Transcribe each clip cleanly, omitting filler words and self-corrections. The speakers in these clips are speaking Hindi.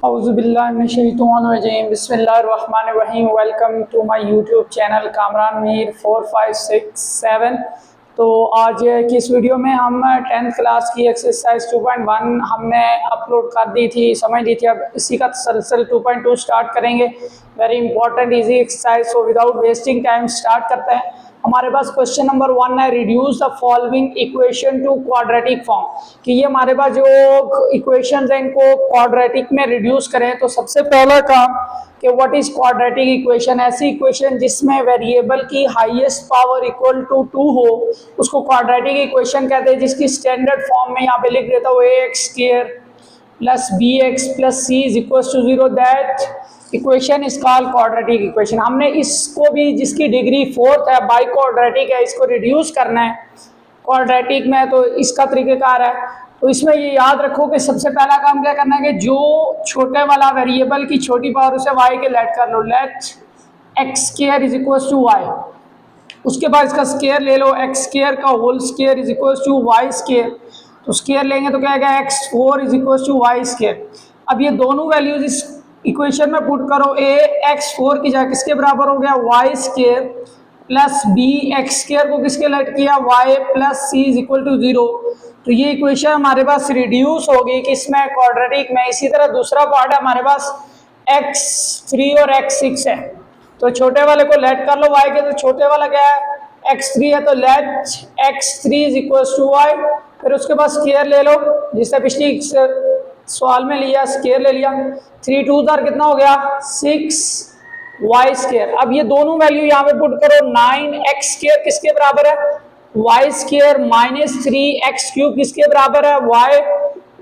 औज़ुबिल्लाहिमिनश्शैतानिर्रजीम बिस्मिल्लाहिर्रहमानिर्रहीम। Welcome to my YouTube channel Kamran Mir 4567। तो आज की इस वीडियो में हम 10th क्लास की एक्सरसाइज 2.1 हमने अपलोड कर दी थी, समझ ली थी। अब इसी का तसलसल 2.2 स्टार्ट करेंगे। Very important easy exercise, so without wasting time start करते हैं। हमारे पास क्वेश्चन नंबर 1 है, reduce the following equation two quadratic form. कि ये हमारे पास जो इक्वेशंस हैं इनको क्वाड्रेटिक में रिड्यूस करें। तो सबसे पहला काम कि व्हाट इज क्वाड्रेटिक इक्वेशन। ऐसी इक्वेशन जिसमें वेरिएबल की हाईएस्ट पावर इक्वल टू 2 हो उसको क्वाड्रेटिक इक्वेशन कहते हैं, जिसकी स्टैंडर्ड फॉर्म में यहाँ पे लिख देता हूँ ax² plus bx plus c is equal to 0। That equation is called quadratic equation. हमने इसको भी, जिसकी डिग्री 4th है, बाई क्वाड्रेटिक है, इसको रिड्यूस करना है क्वाड्रेटिक में। तो इसका तरीक़ेकार है। तो इसमें ये याद रखो कि सबसे पहला काम क्या करना है कि जो छोटे वाला वेरिएबल की छोटी पावर उसे y के लेट कर लो। Let x² is equal to y। उसके बाद इसका स्केयर ले लो, x² का whole square is equal to y²। तो स्केयर लेंगे तो क्या आएगा x4 is equal to y²। अब ये दोनों वैल्यूज इस इक्वेशन में पुट करो। a x4 की जगह किसके बराबर हो गया y² प्लस b x² को किसके लेट किया y plus c is equal to 0। तो ये इक्वेशन हमारे पास रिड्यूस होगी किसमें, क्वाड्रेटिक में। इसी तरह दूसरा पार्ट है हमारे पास x3 और x6 है। तो छोटे वाले को लेट कर लो y के, तो छोटे वाला क्या है x3 है, तो let x3 is equal to y। फिर उसके बाद स्केयर ले लो, जिससे पिछली सवाल में लिया, स्केयर ले लिया। 3 2 कितना हो गया 6y²। अब ये दोनों वैल्यू यहाँ पे पुट करो। 9x² किसके बराबर है y² माइनस 3x³ किसके बराबर है y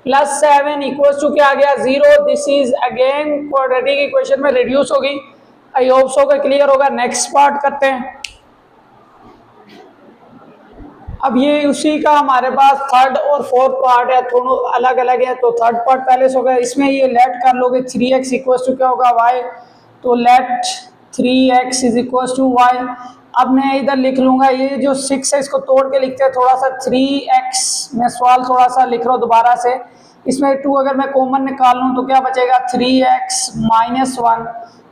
प्लस 7 इक्वल टू क्या आ गया 0। This is again quadratic equation में रिड्यूस होगी। आई होप सो का क्लियर होगा। नेक्स्ट पार्ट करते हैं। अब ये उसी का हमारे पास थर्ड और फोर्थ पार्ट है, दोनों अलग अलग है। तो थर्ड पार्ट पहले से होगा। इसमें ये लेट कर लोगे 3x इक्वल टू क्या होगा y। तो let 3x is equal to y। अब मैं इधर लिख लूंगा, ये जो 6 है इसको तोड़ के लिखते हैं थोड़ा सा। 3x मैं सवाल थोड़ा सा लिख रहा हूँ दोबारा से। इसमें 2 अगर मैं कॉमन निकाल लूँ तो क्या बचेगा 3x minus 1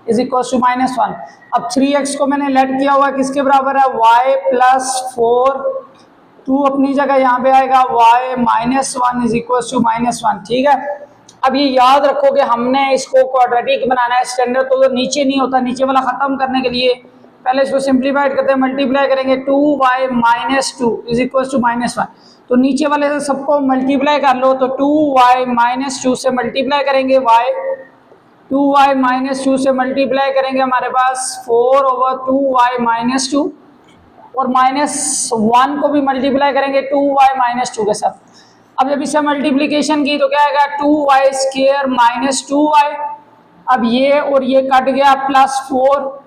is equal to -1। अब 3x को मैंने लेट किया हुआ किसके बराबर है y प्लस 4। 2 अपनी जगह यहाँ पे आएगा y minus 1 is equal to -1। ठीक है। अब ये याद रखो कि हमने इसको क्वाड्रेटिक बनाना है। स्टैंडर्ड तो नीचे नहीं होता, नीचे वाला खत्म करने के लिए पहले इसको सिंप्लीफाइड करते हैं, मल्टीप्लाई करेंगे। 2y minus 2 is equal to -1। तो नीचे वाले से सबको मल्टीप्लाई कर लो। तो 2y माइनस 2 से मल्टीप्लाई करेंगे y, 2y माइनस 2 से मल्टीप्लाई करेंगे हमारे पास 4/2y माइनस 2, और -1 को भी मल्टीप्लाई करेंगे 2y माइनस 2 के साथ। अब जब इससे मल्टीप्लीकेशन की तो क्या आएगा 2y² माइनस 2y। अब ये और ये कट गया, प्लस 4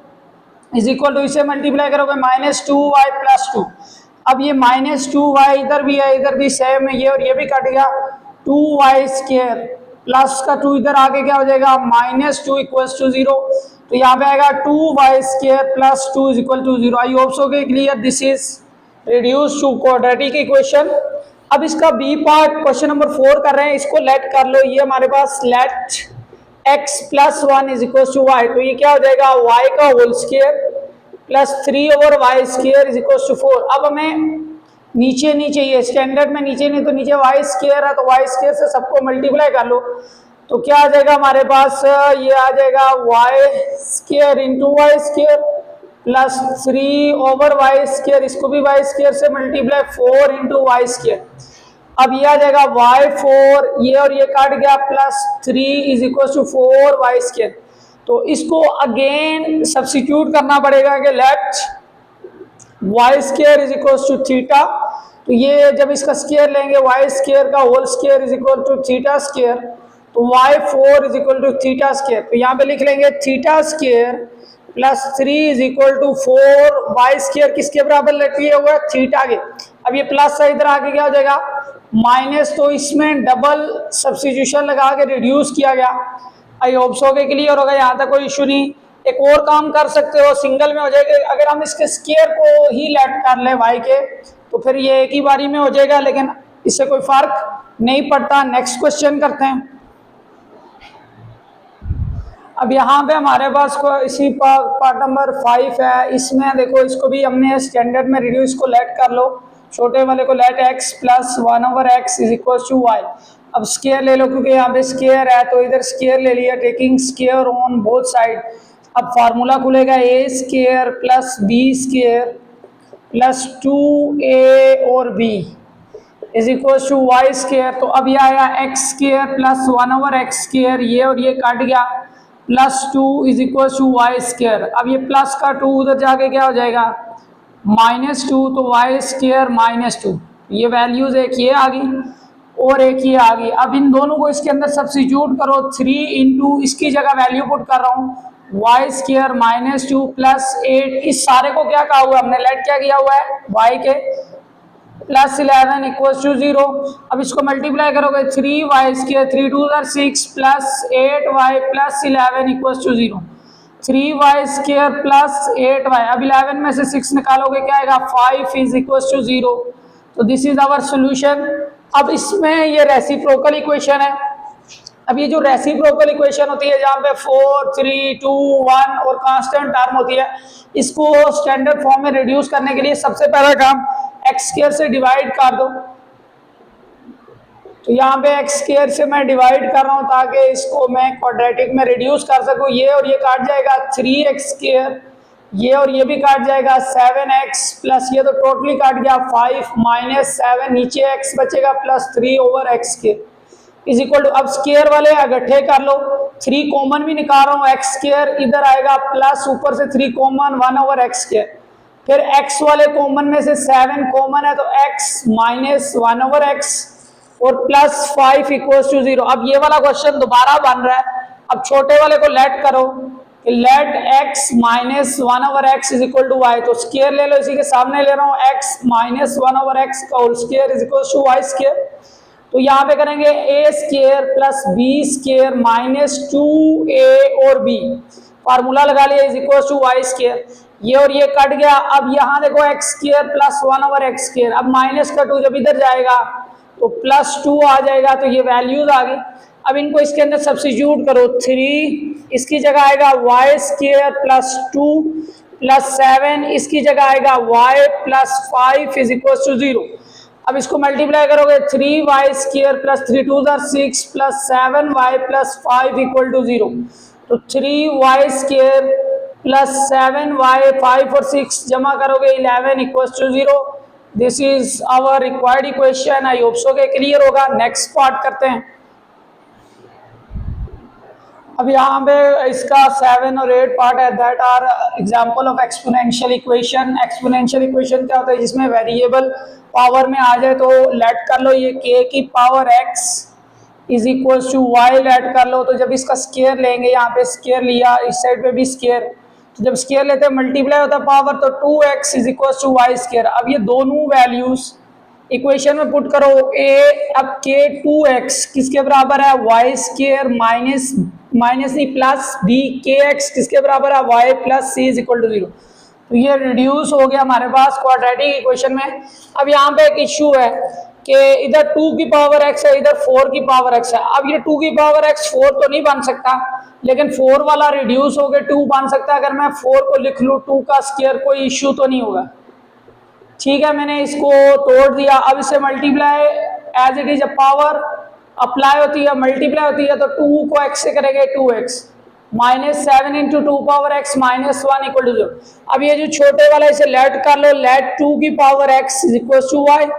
इज इक्वल टू, इसे मल्टीप्लाई करोगे -2y प्लस 2। अब ये -2y इधर भी है, इधर भी सेम है, ये और ये भी कट गया। 2y² प्लस का 2 इधर आगे क्या हो जाएगा -2 इक्वल्स टू 0। तो यहाँ पे आएगा 2y² plus 2 is equal to 0। I hope so clear. This is reduce to quadratic equation. अब इसका बी पार्ट क्वेश्चन नंबर 4 कर रहे हैं, इसको लेट कर लो। ये हमारे पास let x plus 1 is equal to y। तो ये क्या हो जाएगा y का whole square plus 3/y² is equal to 4। अब हमें नीचे नीचे, ये स्टैंडर्ड में नीचे नहीं तो नीचे y² है, तो y² से सबको मल्टीप्लाई कर लो। तो क्या आ जाएगा हमारे पास, ये आ जाएगा y² into y² plus 3/y², इसको भी y² से मल्टीप्लाई 4 इंटू y²। अब ये आ जाएगा y4, ये और ये काट गया, plus 3 is equal to 4y²। तो इसको अगेन सब्स्टिट्यूट करना पड़ेगा कि let y² is equal to theta. तो ये जब इसका स्केयर लेंगे y² का whole square is equal to theta. तो y4 is equal to theta. तो यहाँ पे लिख लेंगे theta plus 3 is equal to 4y² किसके बराबर लिया हुआ है थीटा के। अब ये प्लस से इधर आगे क्या हो जाएगा माइनस, तो इसमें डबल सब्स्टिट्यूशन लगा के रिड्यूस किया गया। आई होप सो के क्लियर होगा, यहाँ तक कोई इशू नहीं। एक और काम कर सकते हो, सिंगल में हो जाएगा। अगर हम इसके स्केयर को ही लेट कर ले y के तो फिर ये एक ही बारी में हो जाएगा, लेकिन इससे कोई फर्क नहीं पड़ता। नेक्स्ट क्वेश्चन करते हैं। अब यहाँ पे हमारे पास को इसी पार्ट नंबर 5 है, इसमें देखो इसको भी हमने स्टैंडर्ड में रिड्यूस को लेट कर लो, छोटे वाले को let x plus 1/x is equal to Y. अब स्केयर ले लो क्योंकि यहाँ पे स्केयर है तो इधर स्केयर ले लिया, taking square on both side. अब फार्मूला खुलेगा a square plus b square plus 2a और b is equal to Y square. तो अब ये आया x square plus 1/x square, ये और ये काट गया, plus 2 is equal to Y square. अब ये प्लस का 2 उधर जाके क्या हो जाएगा -2, तो वाई स्केयर -2। ये वैल्यूज एक ये आ गई और एक ये आ गई। अब इन दोनों को इसके अंदर सब्स्टिट्यूट करो, 3 इंटू इसकी जगह वैल्यू पुट कर रहा हूँ वाई स्केयर -2 प्लस 8, इस सारे को क्या कहा हुआ है हमने, लेट क्या किया हुआ है वाई के, प्लस 11 इक्वल टू 0। अब इसको मल्टीप्लाई करोगे 3y square 3 2 6 plus 8y plus 11 equal to 0, 3y square plus 8y। अब 11 में से 6 निकालोगे क्या आएगा 5 इज इक्वल टू 0। तो दिस इज आवर सोल्यूशन। अब इसमें ये रेसिप्रोकल इक्वेशन है। अब ये जो रेसिप्रोकल इक्वेशन होती है जहाँ पे 4 3 2 1 और कांस्टेंट टर्म होती है, इसको स्टैंडर्ड फॉर्म में रिड्यूस करने के लिए सबसे पहला काम एक्स स्क्वायर से डिवाइड कर दो। तो यहाँ पे एक्स स्क्वायर से मैं डिवाइड कर रहा हूँ ताकि इसको मैं क्वाड्रेटिक में रिड्यूस कर सकूँ। ये और ये काट जाएगा 3x स्क्वायर, ये और ये भी काट जाएगा 7x प्लस ये तो टोटली काट गया 5 माइनस 7, नीचे x बचेगा plus 3/x square is equal to, अब स्क्वायर वाले इकट्ठे कर लो, 3 कॉमन भी निकाल रहा हूँ, एक्स स्क्वायर इधर आएगा प्लस ऊपर से 3 कॉमन 1/x स्क्वायर, फिर x वाले कॉमन में से 7 कॉमन है तो x माइनस 1/x और प्लस 5 इक्वल टू 0। अब ये वाला क्वेश्चन दोबारा बन रहा है। अब छोटे वाले को लेट करो, let x minus 1/x is equal to Y. तो स्क्वायर ले लो, इसी के सामने ले रहा हूँ x माइनस 1/x का whole square is equal to Y square. तो यहाँ पे करेंगे a square plus b square minus 2a और b, फार्मूला लगा लिया is equal to Y square, ये और ये कट गया। अब यहाँ देखो X square plus 1/x square, अब माइनस का 2 जब इधर जाएगा तो प्लस 2 आ जाएगा, तो ये वैल्यूज आ गई। अब इनको इसके अंदर सब्स्टिट्यूट करो, 3 इसकी जगह आएगा वाई स्क्वायर प्लस 2 प्लस 7 इसकी जगह आएगा y plus 5 is equal to 0। अब इसको मल्टीप्लाई करोगे 3y square plus 3 2 6 plus 7y plus 5 equal to 0। तो 3y स्क्वायर प्लस 7y 5 और 6 जमा करोगे 11 equal to 0। This is our required equation. I hope so के क्लियर होगा। नेक्स्ट पार्ट करते हैं। अब यहाँ पे इसका 7 और 8 पार्ट है, that are example of exponential equation. Exponential equation क्या होता है, जिसमें वेरिएबल पावर में आ जाए, तो लेट कर लो ये k की power x is equal to Y let कर लो। तो जब इसका स्क्वायर लेंगे, यहाँ पे स्क्वायर लिया, इस साइड पे भी स्क्वायर, तो जब स्क्वायर लेते हैं मल्टीप्लाई होता है पावर, तो 2x is equal to Y square. अब ये दोनों वैल्यूज इक्वेशन में पुट करो a, अब k 2x किसके बराबर है वाई स्क्वायर माइनस नहीं प्लस b, kx किसके बराबर है y plus c is equal to 0। तो ये रिड्यूस हो गया हमारे पास क्वाड्रेटिक इक्वेशन में। अब यहाँ पे एक इश्यू है कि इधर 2 की पावर x है, इधर 4 की पावर x है। अब ये 2 की पावर x 4 तो नहीं बन सकता, लेकिन 4 वाला रिड्यूस हो गया 2 बन सकता है। अगर मैं 4 को लिख लूँ 2 का स्क्वायर, कोई इश्यू तो नहीं होगा। ठीक है, मैंने इसको तोड़ दिया। अब इसे multiply as it is, power apply होती है, मल्टीप्लाई होती है, तो 2 को x से करेंगे 2x minus 7 into 2 power x minus 1 equal to 0। अब ये जो छोटे वाला इसे लेट कर लो, लेट 2 की power x is equal to y।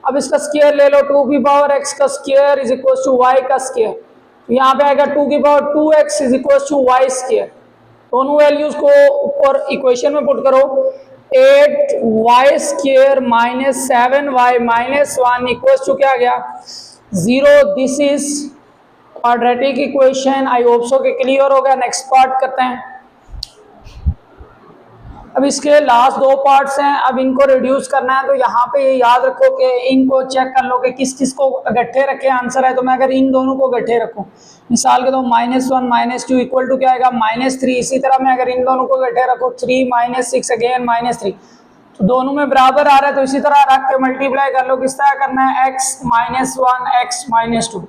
अब इसका स्क्वायर ले लो, 2 की पावर x का square is equal to y का स्क्वायर। तो यहाँ पे आएगा 2 की power 2x is equal to y square. दोनों वैल्यूज को ऊपर इक्वेशन में पुट करो, 8y square minus 7y minus 1 equal to क्या गया 0। This is quadratic equation. I hope so के क्लियर हो गया। नेक्स्ट पार्ट करते हैं। अब इसके लास्ट 2 पार्ट्स हैं, अब इनको रिड्यूस करना है। तो यहाँ पे ये याद रखो कि इनको चेक कर लो कि किस किस को इकट्ठे रखे आंसर है। तो मैं अगर इन दोनों को इकट्ठे रखूँ, मिसाल के तो -1 -2 इक्वल टू क्या आएगा -3। इसी तरह मैं अगर इन दोनों को इकट्ठे रखूँ 3 6 अगेन -3, तो दोनों में बराबर आ रहा है। तो इसी तरह रख के मल्टीप्लाई कर लो। किस तरह करना है, x -1 x -2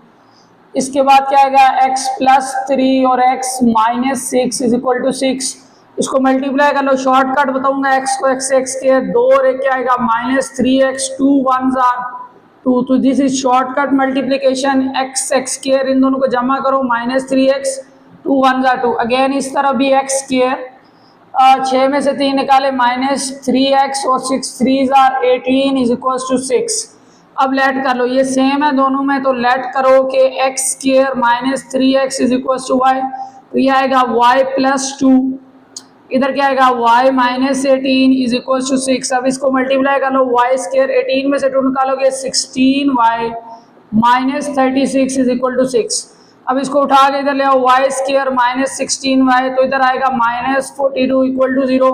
इसके बाद क्या आएगा x प्लस 3 और x minus 6 is equal to 6। इसको मल्टीप्लाई कर लो, शॉर्टकट बताऊंगा, x को x से x के 2 और एक क्या आएगा माइनस 3x, 2 1s आर 2, तो this is shortcut multiplication. x x square इन दोनों को जमा करो, minus 3x, 2 1s are 2। Again इस तरफ भी x स्क्वायर, 6 में से 3 निकाले माइनस 3x और 6 3s are 18 is equal to 6। अब लेट कर लो, ये सेम है दोनों में, तो लेट करो कि X square minus 3x is equal to Y, तो ये आएगा y प्लस 2, इधर क्या आएगा y minus 18 is equal to 6। अब इसको मल्टीप्लाई कर लो, y स्क्वायर 18 में से 2 निकालोगे 16y minus 36 is equal to 6। अब इसको उठा के इधर ले आओ, y स्क्वायर माइनस 16y, तो इधर आएगा minus 42 equal to 0।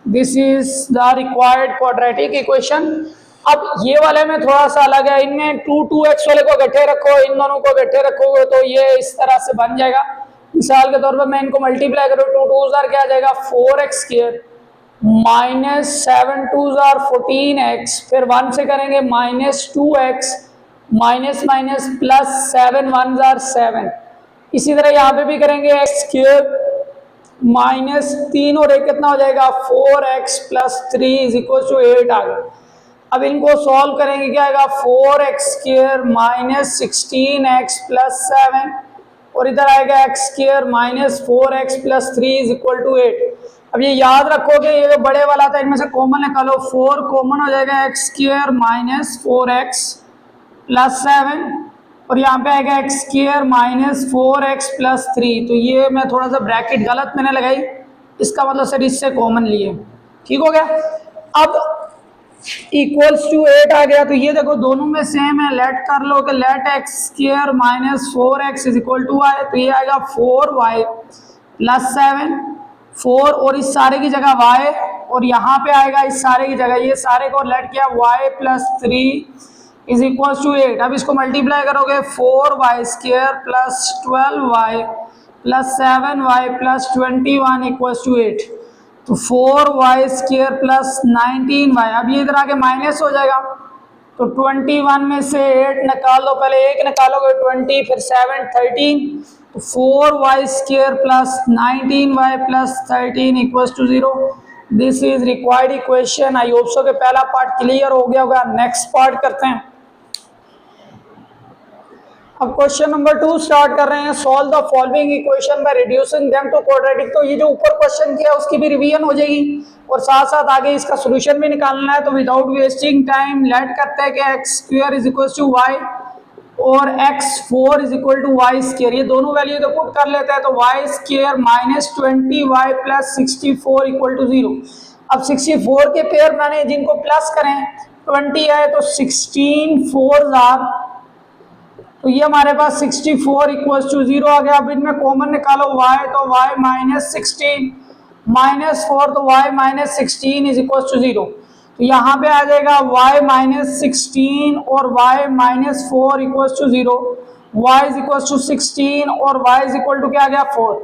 This is the required quadratic equation. अब ये वाले में थोड़ा सा अलग है, इनमें 2x वाले को इकट्ठे रखो, इन दोनों को इकट्ठे रखोगे तो ये इस तरह से बन जाएगा। मिसाल के तौर पर मैं इनको मल्टीप्लाई करूँ, 2 2s आर क्या आ जाएगा 4x square minus 7 2s are 14x, फिर 1 से करेंगे minus 2x minus minus plus 7 1s are 7। इसी तरह यहाँ पे भी करेंगे x स्क्वायर माइनस 3 और 1 कितना हो जाएगा 4x plus 3 is equal to 8 आ गया। अब इनको सॉल्व करेंगे, क्या आएगा 4x square minus 16x plus 7 और इधर आएगा x square minus 4x plus 3 is equal to 8। अब ये याद रखोगे, ये जो बड़े वाला था इनमें से कॉमन निकालो, 4 कॉमन हो जाएगा x square minus 4x plus 7 और यहाँ पे आएगा x square minus 4x plus 3। तो ये मैं थोड़ा सा ब्रैकेट गलत मैंने लगाई, इसका मतलब सर इससे कॉमन लिए, ठीक हो गया। अब इक्वल्स टू 8 आ गया, तो ये देखो दोनों में सेम है, लेट कर लो कि let x square minus 4x is equal to Y, तो ये आएगा 4y प्लस 7 4 और इस सारे की जगह y और यहाँ पे आएगा इस सारे की जगह, ये सारे को लेट किया y plus 3 is equal to 8। अब इसको मल्टीप्लाई करोगे 4y square plus 12y plus 7y plus 21 equal to 8, तो 4y स्क्वायर प्लस 19y। अब ये इधर आके माइनस हो जाएगा, तो 21 में से 8 निकाल दो, पहले 1 निकालोगे 20 फिर 7 13, तो 4y square plus 19y plus 13 equals to 0। This is required equation. I hope so कि पहला पार्ट क्लियर हो गया होगा। नेक्स्ट पार्ट करते हैं। अब क्वेश्चन नंबर 2 स्टार्ट कर रहे हैं। Solve the following equation by reducing them to quadratic. तो ये जो ऊपर क्वेश्चन किया उसकी भी रिवीजन हो जाएगी और साथ साथ आगे इसका सॉल्यूशन भी निकालना है। तो विदाउट वेस्टिंग टाइम लेट करते हैं कि X square is equal to Y और x4 is equal to Y square, ये दोनों वैल्यू तो पुट कर लेते हैं। तो Y square minus 20y plus 64 equal to 0। अब 64 के पेयर बनाने जिनको प्लस करें 20 है तो 16 4s आर, तो ये हमारे पास 64 इक्वल टू 0 आ गया। अब इनमें कॉमन निकालो y, तो y माइनस 16 माइनस 4, तो y minus 16 is equal to 0। तो यहाँ पे आ जाएगा y माइनस 16 और y minus 4 equal to 0, y is equal to 16 और y इज इक्वल टू क्या आ गया 4।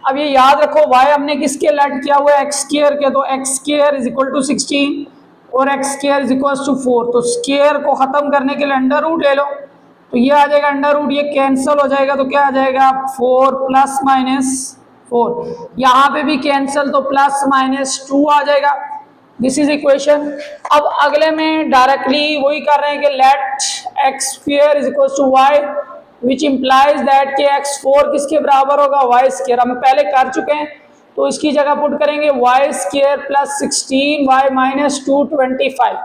अब ये याद रखो y हमने किसके लेट किया हुआ है एक्स स्क्वायर के, तो x square is equal to 16 और x square is equal to 4। तो स्क्वायर को खत्म करने के लिए अंडर रूट ले लो, तो ये आ जाएगा अंडर रूट, ये कैंसिल हो जाएगा, तो क्या आ जाएगा 4 प्लस माइनस 4। यहाँ पे भी कैंसिल, तो प्लस माइनस 2 आ जाएगा। This is equation. अब अगले में डायरेक्टली वही कर रहे हैं कि let x square is equal to y which implies that कि x4 किसके बराबर होगा वाई स्क्वायर। हम पहले कर चुके हैं तो इसकी जगह पुट करेंगे y square plus 16 y minus 225।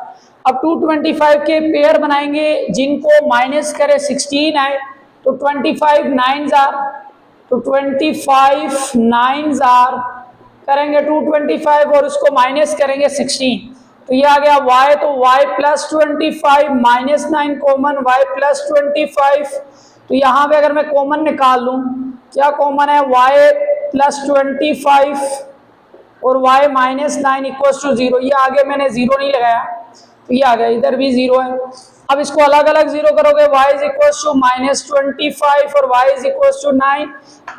अब 225 के पेयर बनाएंगे जिनको माइनस करे 16 आए, तो 25 9s आर, तो 25 9s आर करेंगे 225 और उसको माइनस करेंगे 16, तो ये आ गया y, तो y plus 25 minus 9 common y plus 25। तो यहाँ पे अगर मैं कॉमन निकाल लूँ, क्या कॉमन है y प्लस 25 और y माइनस 9 इक्वल टू 0। ये आगे मैंने 0 नहीं लगाया, तो ये आ गया, इधर भी 0 है। अब इसको अलग अलग 0 करोगे, y is equal to minus 25 और y इज इक्वल टू 9।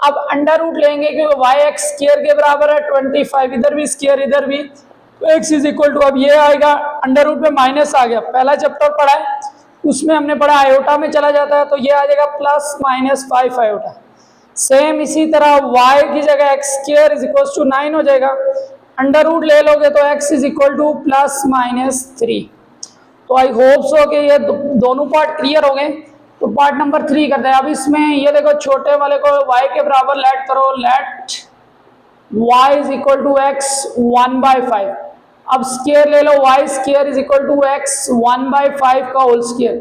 अब अंडर रूट लेंगे क्योंकि y एक्स स्क्वायर के बराबर है 25, इधर भी स्क्वायर इधर भी, तो x इज इक्वल टू, अब ये आएगा अंडर रूट में माइनस आ गया, पहला चैप्टर पढ़ा है। उसमें हमने पढ़ा आयोटा में चला जाता है, तो ये आ जाएगा प्लस माइनस 5 आयोटा। सेम इसी तरह y की जगह x square is equal to 9 हो जाएगा। अंडर रूट ले लोगे तो x is equal to plus minus 3। तो आई होप सो कि ये दोनों पार्ट क्लियर हो गए। तो पार्ट नंबर 3 करते हैं। अब इसमें ये देखो छोटे वाले को y के बराबर लेट करो, let y is equal to x 1/5। अब स्क्वायर ले लो, y square is equal to x 1/5 का होल स्क्वायर।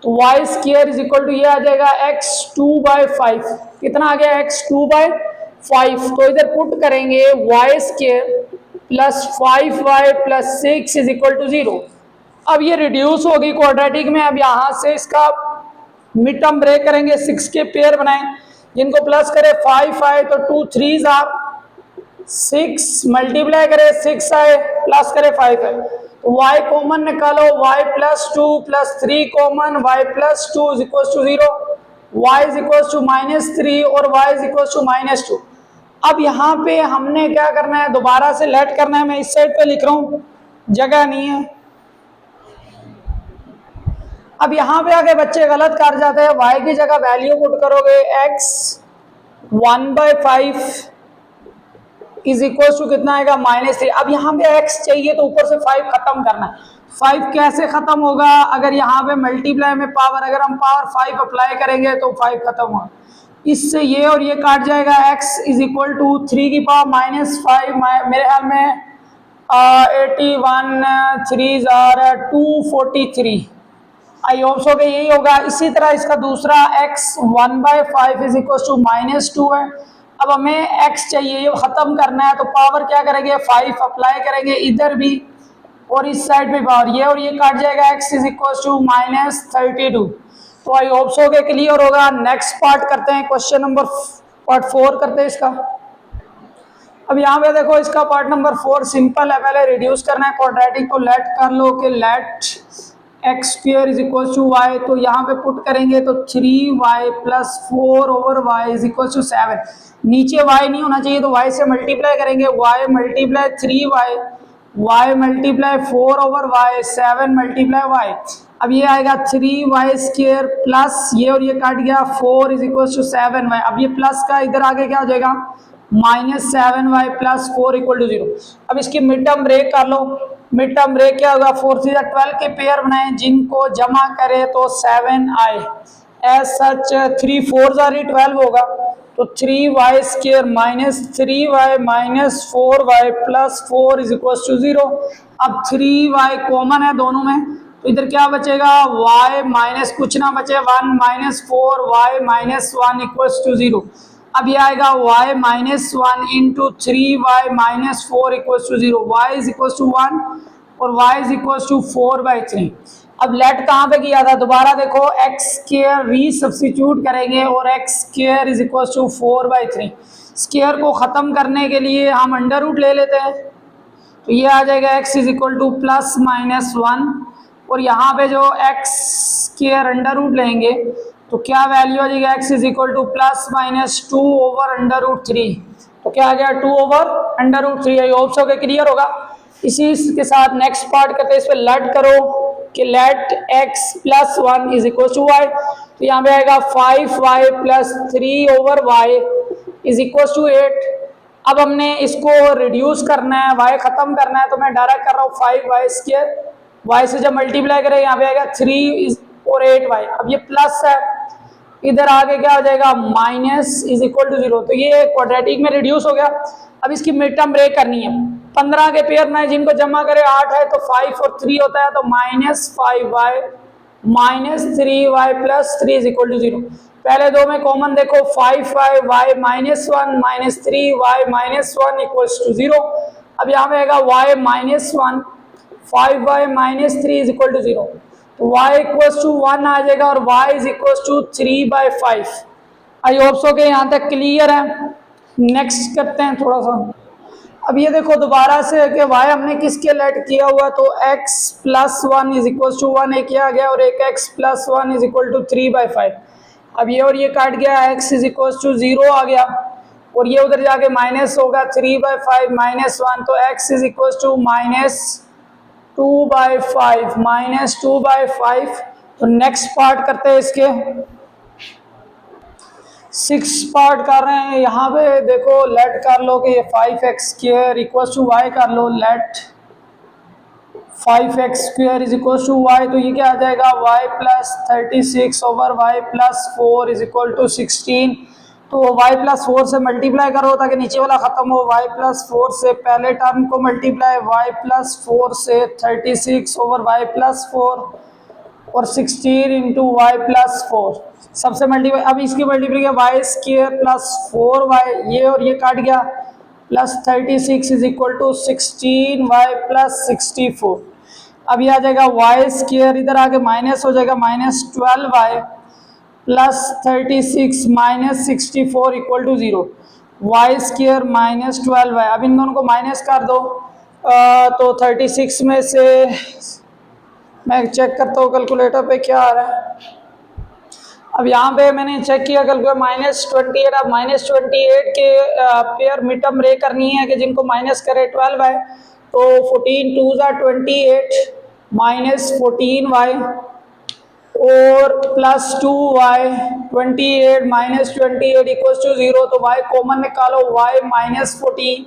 तो y square is equal to ये आ जाएगा x 2/5। कितना आ गया x 2/5। तो इधर पुट करेंगे y square plus 5y plus 6 is equal to 0। अब ये रिड्यूस होगी क्वाड्रेटिक में। अब यहाँ से इसका मिड टर्म ब्रेक करेंगे, 6 के पेयर बनाएं, जिनको प्लस करे 5 आए तो 2 3 आर 6, मल्टीप्लाई करे 6 आए, प्लस करे 5 आए, तो y कॉमन निकालो, y plus 2 plus 3 common, y plus 2 is equal to 0, y is equal to -3 और y इज इक्वल टू -2। अब यहाँ पे हमने क्या करना है, दोबारा से लेट करना है। मैं इस साइड पे लिख रहा हूँ, जगह नहीं है। अब यहाँ पे आके बच्चे गलत कर जाते हैं, y की जगह वैल्यू पुट करोगे x 1/5 इज इक्वल टू कितना आएगा -3। अब यहाँ पे x चाहिए तो ऊपर से 5 खत्म करना है। 5 कैसे खत्म होगा, अगर यहाँ पे मल्टीप्लाई में पावर, अगर हम पावर 5 अप्लाई करेंगे तो 5 खत्म होगा। इससे ये और ये काट जाएगा, x इज इक्वल टू 3 की पावर -5, मेरे ख्याल में 81 3 243। आई होप सो यही होगा। इसी तरह इसका दूसरा x 1/5 इज इक्वल टू -2 है। अब हमें x चाहिए, ये खत्म करना है, तो पावर क्या करेंगे 5 अप्लाई करेंगे इधर भी और इस साइड पे पावर, ये और ये काट जाएगा, x इज इक्वल टू -32। तो आई होप सो क्लियर होगा। नेक्स्ट पार्ट करते हैं, क्वेश्चन नंबर पार्ट 4 करते हैं इसका। अब यहाँ पे देखो इसका पार्ट नंबर 4 सिंपल है। पहले रिड्यूस करना है क्वाड्रेटिक को, लेट कर लो कि let x square is equal to Y. तो यहाँ पे पुट करेंगे तो 3y plus 4/y is equal to 7। नीचे y नहीं होना चाहिए तो y से मल्टीप्लाई करेंगे, y multiply 3y, y multiply 4/y, 7 multiply y। अब ये आएगा 3y स्क्वायर प्लस ये और ये काट गया 4 इज इक्वल टू 7y। अब ये प्लस का इधर आगे क्या हो जाएगा -7y प्लस 4 इक्वल टू 0। अब इसकी मिड टर्म ब्रेक कर लो। मिड टर्म ब्रेक क्या होगा, 4 से 12 के पेयर बनाए, जिनको जमा करे तो 7 आए। एज सच 3 4 12 होगा, तो 3y square -3y minus 4y plus 4 is equal to 0। अब 3y कॉमन है दोनों में, तो इधर क्या बचेगा y माइनस कुछ ना बचे 1 minus 4y minus 1 equal to 0। अब ये आएगा y minus 1 into 3y minus 4 equal to 0, y is equal to 1 और y इज इक्वल टू 4/3। अब लेट कहाँ पे किया था, दोबारा देखो x स्क्वायर री सब्स्टिट्यूट करेंगे और x square is equal to 4/3। Square को ख़त्म करने के लिए हम अंडर रूट ले लेते हैं, तो ये आ जाएगा x is equal to plus -1 और यहाँ पे जो x स्क्वायर अंडर रूट लेंगे तो क्या वैल्यू आ जाएगा, x is equal to plus -2/√3। तो क्या आ गया 2/√3। आई होप सो क्लियर होगा। इसी के साथ नेक्स्ट पार्ट करते हैं, इस पर लेट करो कि let x plus 1 is equal to y। तो यहाँ पे आएगा 5y plus 3/y is equal to 8। अब हमने इसको रिड्यूस करना है, y खत्म करना है, तो मैं डायरेक्ट कर रहा हूँ 5y स्क्वायर, y से जब मल्टीप्लाई करें यहाँ पे आएगा 3 और 8y। अब ये प्लस है, इधर आगे क्या हो जाएगा माइनस इज इक्वल टू 0। तो ये क्वाड्रेटिक में रिड्यूस हो गया। अब इसकी मिड टर्म ब्रेक करनी है। 15 के पेयर में जिनको जमा करे 8 है तो 5 और 3 होता है, तो -5y minus 3y plus 3 is equal to 0। पहले दो में कॉमन देखो 5y y minus 1 minus 3y minus 1 equal to 0। अब यहाँ पे आएगा y minus 1 5y minus 3 is equal to 0, तो y इक्वल टू 1 आ जाएगा और y is equal to 3/5। I hope so के यहाँ तक क्लियर है। नेक्स्ट करते हैं थोड़ा सा। अब ये देखो दोबारा से कि y हमने किसके लेट किया हुआ, तो x plus 1 is equal to 1 एक आ गया और एक x plus 1 is equal to 3/5। अब ये और ये काट गया, x इज इक्वल टू 0 आ गया और ये उधर जाके माइनस होगा 3/5 माइनस 1, तो x इज इक्वल टू -2/5 -2/5 तो नेक्स्ट पार्ट करते हैं इसके। 6 पार्ट कर रहे हैं। यहाँ पे देखो लेट कर लो कि 5x² इक्वल टू वाई कर लो। Let 5x² is equal to Y, तो ये क्या आ जाएगा y plus 36 over y plus 4 is equal to 16। तो y प्लस 4 से मल्टीप्लाई करो ताकि नीचे वाला खत्म हो। y प्लस 4 से पहले टर्म को मल्टीप्लाई, y प्लस 4 से 36 ओवर y प्लस 4 और 16 इंटू वाई प्लस 4 सबसे मल्टीप्लाई। अब इसकी multiply Y square plus 4y, ये और ये काट गया, plus 36 is equal to 16y plus 64। अब ये आ जाएगा वाई स्क्वायर, इधर आके माइनस हो जाएगा, minus 12y plus 36 minus 64 equal to 0। Y square minus 12y, अब इन दोनों को माइनस कर दो। तो 36 में से मैं चेक करता हूँ कैलकुलेटर पे क्या आ रहा है। अब यहाँ पे मैंने चेक किया कैलकुलेटर -28। अब -28 के पेयर मिड टर्म रे करनी है कि जिनको माइनस करे 12 है। तो 14 2 28 माइनस 14y और plus 2y, 28 minus 28 equal to 0। तो y कॉमन निकालो, y minus 14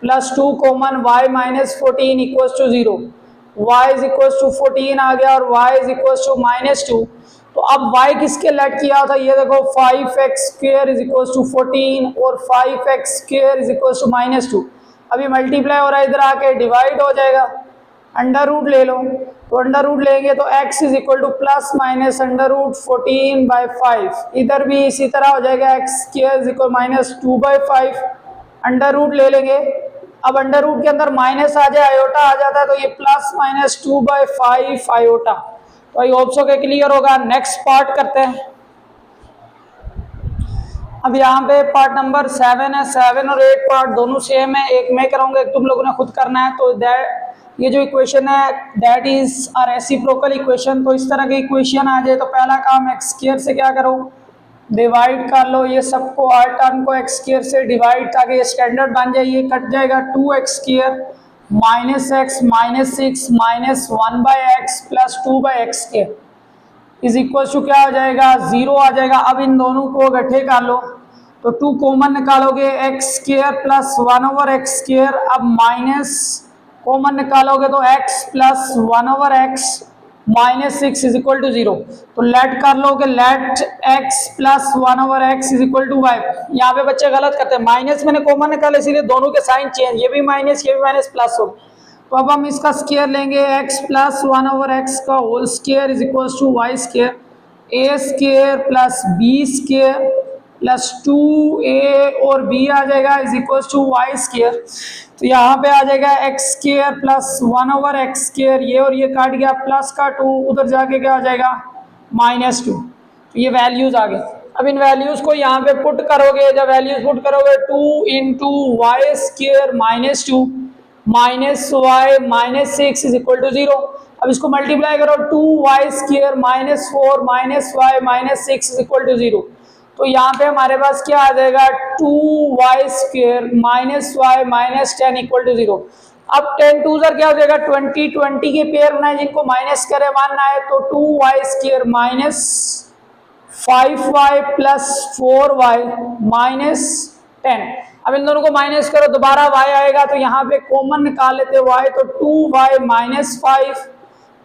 plus 2 common, y minus 14 equal to 0। y is equal to 14 आ गया और y इज इक्वल टू -2। तो अब y किसके लेट किया था, ये देखो 5x² इज इक्वल टू 14 और 5x² इज इक्वल टू -2। अभी मल्टीप्लाई हो रहा है, इधर आके डिवाइड हो जाएगा, अंडर रूट ले लो। तो अंडर रूट लेंगे तो x is equal to plus minus under root 14/5। इधर भी इसी तरह हो जाएगा, x² is equal -2/5, under root ले लेंगे। अब अंडर रूट के अंदर माइनस आ जाए, आयोटा आ जाता है, तो ये प्लस माइनस 2/5 आयोटा। तो ये ऑप्शन के क्लियर होगा। नेक्स्ट पार्ट करते हैं। अब यहाँ पे पार्ट नंबर 7 है। 7 और 8 पार्ट दोनों सेम है, एक मैं कराऊंगा, एक तुम लोगों ने खुद करना है। तो ये जो इक्वेशन है that is a reciprocal equation. तो इस तरह की इक्वेशन आ जाए तो पहला काम x² से क्या करो, डिवाइड कर लो। ये सबको हर टर्म को x² से डिवाइड, ताकि ये स्टैंडर्ड बन जाए। ये कट जाएगा 2x² minus x minus 6 minus 1/x plus 2/x² is equal to क्या हो जाएगा, 0 आ जाएगा। अब इन दोनों को इकट्ठे कर लो, तो 2 कॉमन निकालोगे, x² प्लस 1/x²। अब माइनस कॉमन निकालोगे तो x plus 1/x minus 6 is equal to 0। तो लेट कर लो कि let x plus 1/x is equal to y। यहाँ पे बच्चे गलत करते हैं, माइनस मैंने कॉमन निकाला इसीलिए दोनों के साइन चेंज, ये भी माइनस ये भी माइनस प्लस हो। तो अब हम इसका स्क्वायर लेंगे, x प्लस 1/x का whole square is equal to y², a² plus b² plus 2a और b आ जाएगा इज इक्वल टू y²। तो यहाँ पे आ जाएगा x² प्लस 1/x², ये और ये काट गया, प्लस का 2 उधर जाके क्या हो जाएगा -2। तो ये वैल्यूज आ गए। अब इन वैल्यूज को यहाँ पे पुट करोगे, जब वैल्यूज पुट करोगे 2 into y² -2 minus y minus 6 is equal to 0। अब इसको मल्टीप्लाई करो, 2y² minus 4 minus y minus 6 is equal to 0। तो यहाँ पे हमारे पास क्या आ जाएगा, 2y² minus y minus 10 equal to 0। अब 10 2 क्या हो जाएगा, 20 20 के पेयर बनाए जिनको माइनस करे 1 आए, तो 2y² minus 5y plus 4y minus 10। अब इन दोनों को माइनस करो, दोबारा y आएगा, तो यहाँ पे कॉमन निकाल लेते y, तो 2y माइनस 5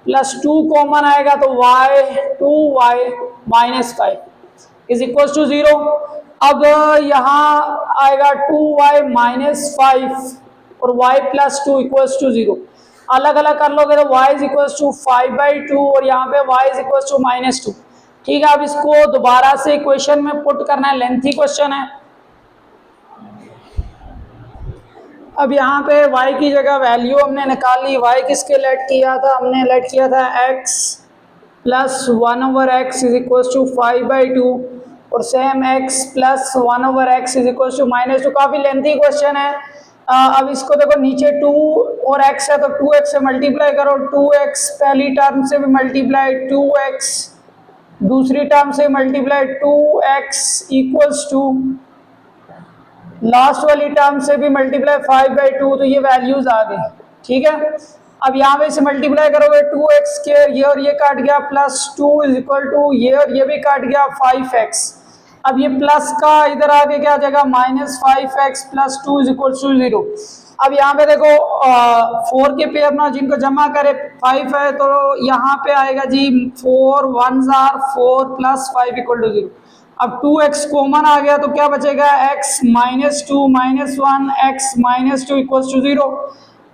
प्लस 2 कॉमन आएगा, तो y 2y minus 5 is equal to 0। अब यहाँ आएगा 2y माइनस 5 और y प्लस 2 इक्वल टू 0। अलग अलग कर लोगे तो y इज इक्वल टू 5/2 और यहाँ पे y इज इक्वल टू -2। ठीक है, अब इसको दोबारा से इक्वेशन में पुट करना है, लेंथी क्वेश्चन है। अब यहाँ पे y की जगह वैल्यू हमने निकाल ली। y किसके लेट किया था, हमने लेट किया था x plus 1/x is equal to 5/2 और same x plus 1/x is equal to -2। काफ़ी लेंथी क्वेश्चन है। अब इसको देखो, नीचे 2 और x है तो 2x से मल्टीप्लाई करो, 2x पहली टर्म से भी मल्टीप्लाई, 2x दूसरी टर्म से multiply, 2x equals to last वाली टर्म से भी मल्टीप्लाई 5/2। तो ये वैल्यूज आ गई। ठीक है, अब यहाँ पे इसे मल्टीप्लाई करोगे 2x², ये और ये काट गया, +2 इज इक्वल टू ये और ये भी काट गया 5x। अब ये प्लस का इधर आगे क्या आ जाएगा, -5x + 2 इज इक्वल टू 0। अब यहाँ पे देखो 4 के पेयर ना जिनको जमा करे 5 है, तो यहाँ पे आएगा जी 4 1s are 4 + 5 = 0। अब 2x कॉमन आ गया तो क्या बचेगा, x - 2 - 1 x - 2 = 0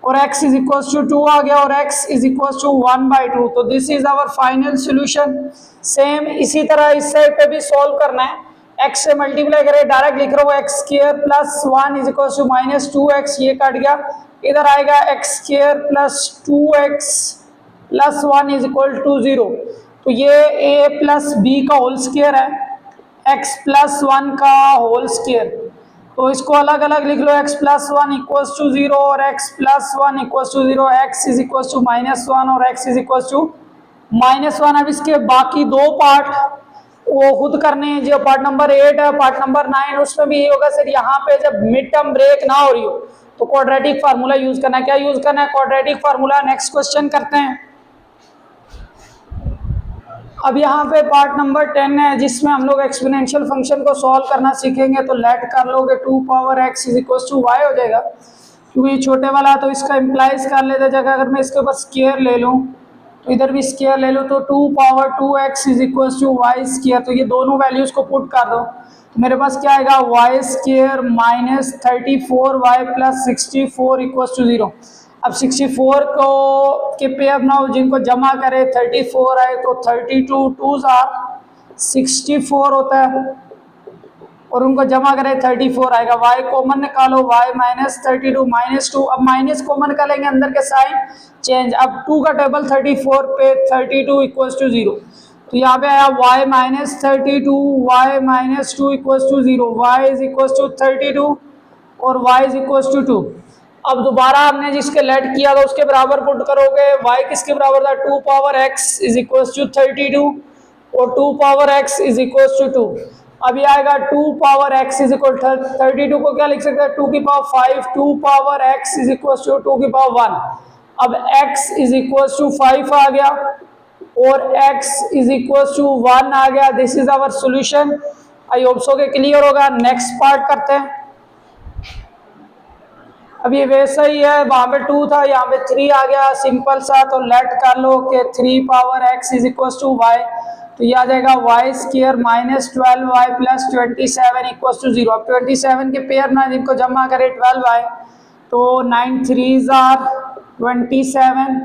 और x इज इक्वल टू 2 आ गया और x इज इक्वल टू 1/2। तो this is our final solution. Same इसी तरह इस साइड पे भी सॉल्व करना है। x से मल्टीप्लाई करें, डायरेक्ट लिख रहा हूँ x² + 1 is equal to -2x, ये कट गया, इधर आएगा x² + 2x + 1 is equal to 0। तो ये a + b का होल स्क्वायर है, x + 1 का होल स्क्वायर। तो इसको अलग अलग लिख लो, x + 1 = 0 और x + 1 = 0, x is equal to -1 और x इज इक्वल टू -1। अब इसके बाकी दो पार्ट वो खुद करने हैं। जो पार्ट नंबर 8 है, पार्ट नंबर 9, उसमें भी ये होगा सर, यहाँ पे जब मिड टर्म ब्रेक ना हो रही हो तो क्वाड्रेटिक फार्मूला यूज करना है। क्या यूज करना है, क्वाड्रेटिक फार्मूला। नेक्स्ट क्वेश्चन करते हैं। अब यहाँ पे पार्ट नंबर 10 है जिसमें हम लोग एक्सपोनेंशियल फंक्शन को सॉल्व करना सीखेंगे। तो लेट कर लोगे 2x is equal to y हो जाएगा, क्योंकि छोटे वाला तो इसका इम्प्लाइज कर लेते जगह। अगर मैं इसके ऊपर स्क्वायर ले लूँ तो इधर भी स्क्वायर ले लो, तो 2x is equal to y²। तो ये दोनों वैल्यूज को पुट कर दो तो मेरे पास क्या आएगा, y² - 34y + 64 = 0। अब 64 को के पेयर ना जिनको जमा करे 34 आए तो 32 2s are 64 होता है और उनको जमा करें 34 आएगा। y कॉमन निकालो, y - 32 -2। अब माइनस कॉमन कर लेंगे, अंदर के साइन चेंज। अब 2 का टेबल 34 पे 32 = 0। तो यहाँ पे आया y - 32 y - 2 = 0, y is equal to 32 और y इज इक्वल टू 2। अब दोबारा हमने जिसके लेट किया था उसके बराबर पुट करोगे, y किसके बराबर था, 2x इज इक्वल टू 32 और 2x इज इक्वल टू 2। अब ये आएगा 2x इज इक्वल 32 को क्या लिख सकते हैं, 2 की power 5, 2x is equal to 2 की पावर 1। अब x इज इक्वल टू 5 आ गया और x इज इक्वल टू 1 आ गया। This is our solution. I hope so के क्लियर होगा। नेक्स्ट पार्ट करते हैं। अब ये वैसा ही है, वहां पे 2 था, यहाँ पे 3 आ गया, सिंपल सा। तो लेट कर लो कि 3x is equal to y, तो ये आ जाएगा y² - 12y + 27 = 0। अब 27 के पेयर ना जिनको जमा करे 12 आए तो 9 3s are 27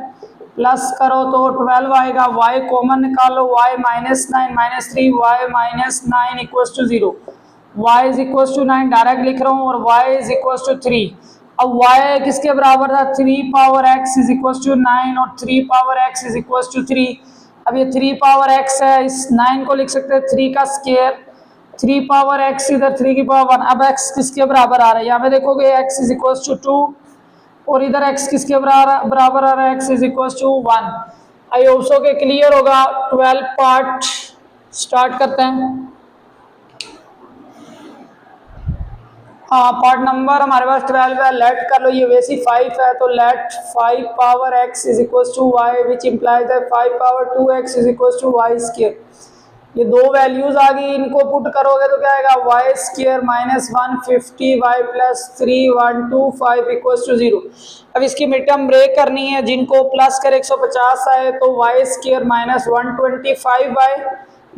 प्लस करो तो 12 आएगा, y कॉमन निकालो, y - 9 -3 y - 9 = 0, y is equal to 9 direct लिख रहा हूँ और y इज इक्वल टू 3। अब y किसके बराबर था, 3x इज इक्वल टू 9 और 3x इज इक्वल टू 3। अब ये 3x है, इस 9 को लिख सकते हैं 3 का स्क्वायर, 3x इधर 3 की पावर 1। अब x किसके बराबर आ रहा है, यहाँ पे देखोगे x इज इक्वल टू 2 और इधर x किसके बराबर आ रहा है, x is equal to 1। I hope so के क्लियर होगा। 12 पार्ट स्टार्ट करते हैं। पार्ट नंबर हमारे पास 12 है, लेट कर लो, ये वैसी 5 है तो let 5x is equal to y which implies that 5 2x is equal to y²। ये दो वैल्यूज आ गई, इनको पुट करोगे तो क्या आएगा, y² - 150 y + 3 125 = 0। अब इसकी मिड टर्म ब्रेक करनी है, जिनको प्लस कर 150 आए तो y² - 125y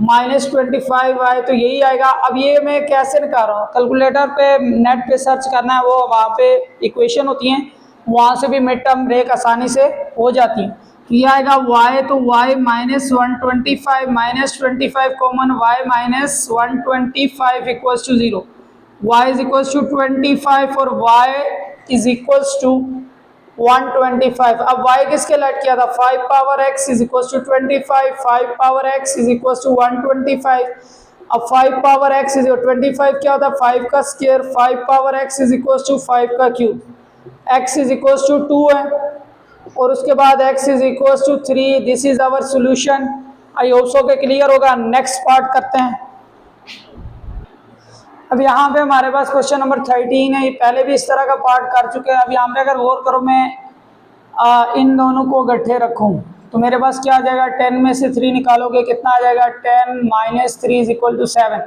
-25 आए तो यही आएगा। अब ये मैं कैसे निकाल रहा हूँ, कैलकुलेटर पे नेट पे सर्च करना है, वो वहाँ पे इक्वेशन होती हैं, वहाँ से भी मिड टर्म ब्रेक आसानी से हो जाती है। तो ये आएगा y, तो y - 125 -25 common, y - 125 = 0, y is equal to 25 और y इज इक्वल टू 125। अब y किसके लेट किया था, 5x is equal to 25, 5x is equal to 125। अब 5x इज 25 क्या होता है, 5 का square, 5x is equal to 5 का cube, x is equal to 2 है और उसके बाद x is equal to 3। This is our solution. I hope so के क्लियर होगा। नेक्स्ट पार्ट करते हैं। अब यहाँ पे हमारे पास क्वेश्चन नंबर 13 है, ये पहले भी इस तरह का पार्ट कर चुके हैं। अब यहाँ पे अगर गौर करो, मैं इन दोनों को इकट्ठे रखूं तो मेरे पास क्या आ जाएगा, 10 में से 3 निकालोगे कितना आ जाएगा, 10 - 3 = 7।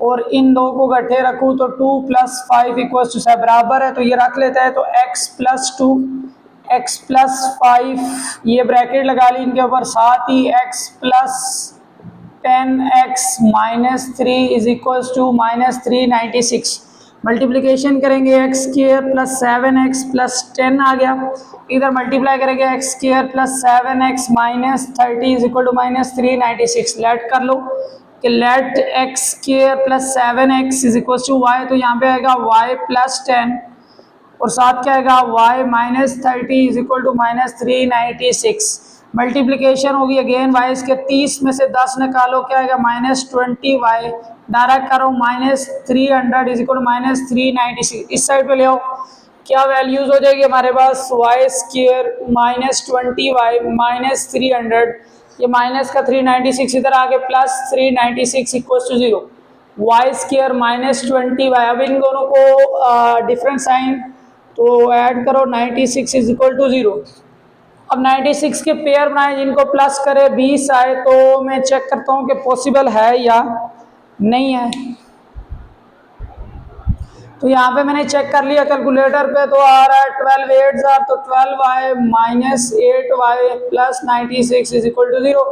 और इन दो को इकट्ठे रखूं तो 2 + 5 = 7 बराबर है, तो ये रख लेते हैं। तो x + 2 x + 5 ये ब्रैकेट लगा ली इनके ऊपर, साथ ही x + 10x - 3 = -396। मल्टीप्लिकेशन करेंगे x² + 7x + 10 आ गया, इधर मल्टीप्लाई करेंगे x² + 7x - 30 = -396। लेट कर लो कि लेट x² + 7x = y, तो यहाँ पे आएगा y + 10 और साथ क्या आएगा y - 30 = -396। मल्टीप्लिकेशन होगी अगेन y इसके 30 में से 10 निकालो क्या आएगा, -20y। डायरेक्ट करो -300 = -396। इस साइड पे ले आओ, क्या वैल्यूज हो जाएगी हमारे पास, y² -20y - 300, ये माइनस का 396 इधर आगे प्लस 396 = 0। y² -20y, अब इन दोनों को डिफरेंट साइन तो ऐड करो, 96 = 0। अब 96 के पेयर बनाए जिनको प्लस करे 20 आए, तो मैं चेक करता हूँ कि पॉसिबल है या नहीं है। तो यहाँ पे मैंने चेक कर लिया कैलकुलेटर पे, तो आ रहा है 12 8 are, तो 12y - 8y + 96 = 0।